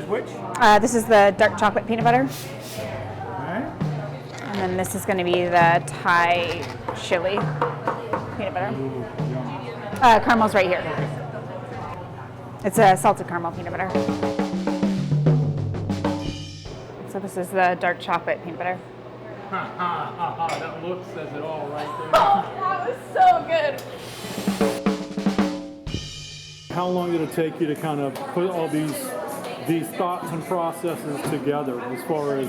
which? This is the dark chocolate peanut butter. Okay. And then this is going to be the Thai chili peanut butter. Ooh, yum. Caramel's right here. It's a salted caramel peanut butter. So this is the dark chocolate peanut butter. Ha ha ha ha, that look says it all right there. Oh, that was so good. How long did it take you to kind of put all these thoughts and processes together as far as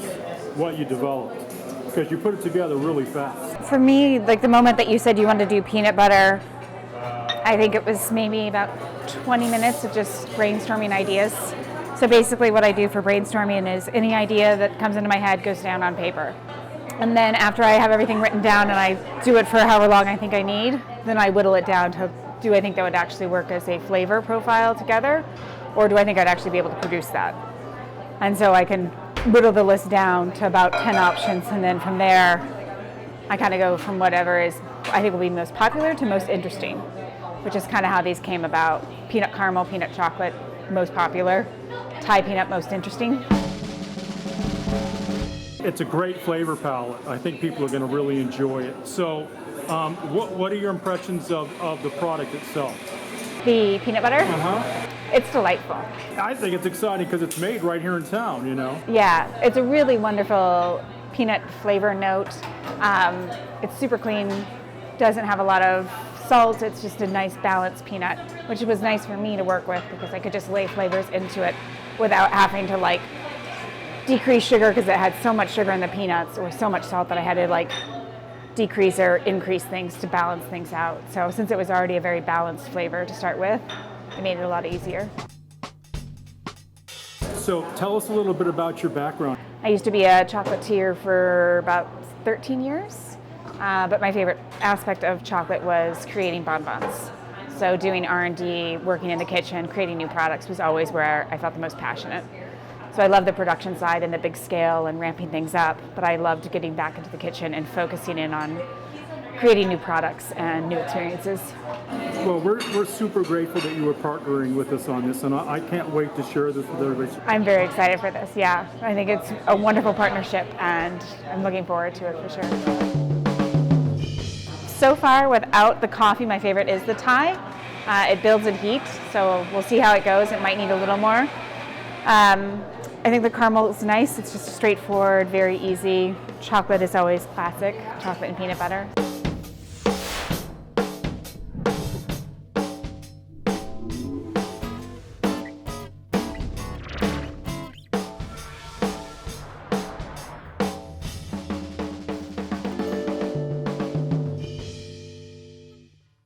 what you developed? Because you put it together really fast. For me, like the moment that you said you wanted to do peanut butter, I think it was maybe about 20 minutes of just brainstorming ideas. So basically what I do for brainstorming is any idea that comes into my head goes down on paper. And then after I have everything written down and I do it for however long I think I need, then I whittle it down to, do I think that would actually work as a flavor profile together? Or do I think I'd actually be able to produce that? And so I can whittle the list down to about 10 options, and then from there, I kind of go from whatever is, I think will be most popular to most interesting, which is kind of how these came about. Peanut caramel, peanut chocolate, most popular. Thai peanut, most interesting. It's a great flavor palette. I think people are going to really enjoy it. So what are your impressions of the product itself? The peanut butter? Uh-huh. It's delightful. I think it's exciting because it's made right here in town, you know? Yeah, it's a really wonderful peanut flavor note. It's super clean, doesn't have a lot of salt. It's just a nice balanced peanut, which was nice for me to work with because I could just lay flavors into it without having to like decrease sugar because it had so much sugar in the peanuts or so much salt that I had to like decrease or increase things to balance things out. So since it was already a very balanced flavor to start with, it made it a lot easier. So tell us a little bit about your background. I used to be a chocolatier for about 13 years, but my favorite aspect of chocolate was creating bonbons. So doing R&D, working in the kitchen, creating new products was always where I felt the most passionate. So I love the production side and the big scale and ramping things up, but I loved getting back into the kitchen and focusing in on creating new products and new experiences. Well, we're super grateful that you were partnering with us on this, and I can't wait to share this with everybody. I'm very excited for this, yeah. I think it's a wonderful partnership, and I'm looking forward to it for sure. So far, without the coffee, my favorite is the Thai. It builds in heat, so we'll see how it goes. It might need a little more. I think the caramel is nice. It's just straightforward, very easy. Chocolate is always classic, chocolate and peanut butter.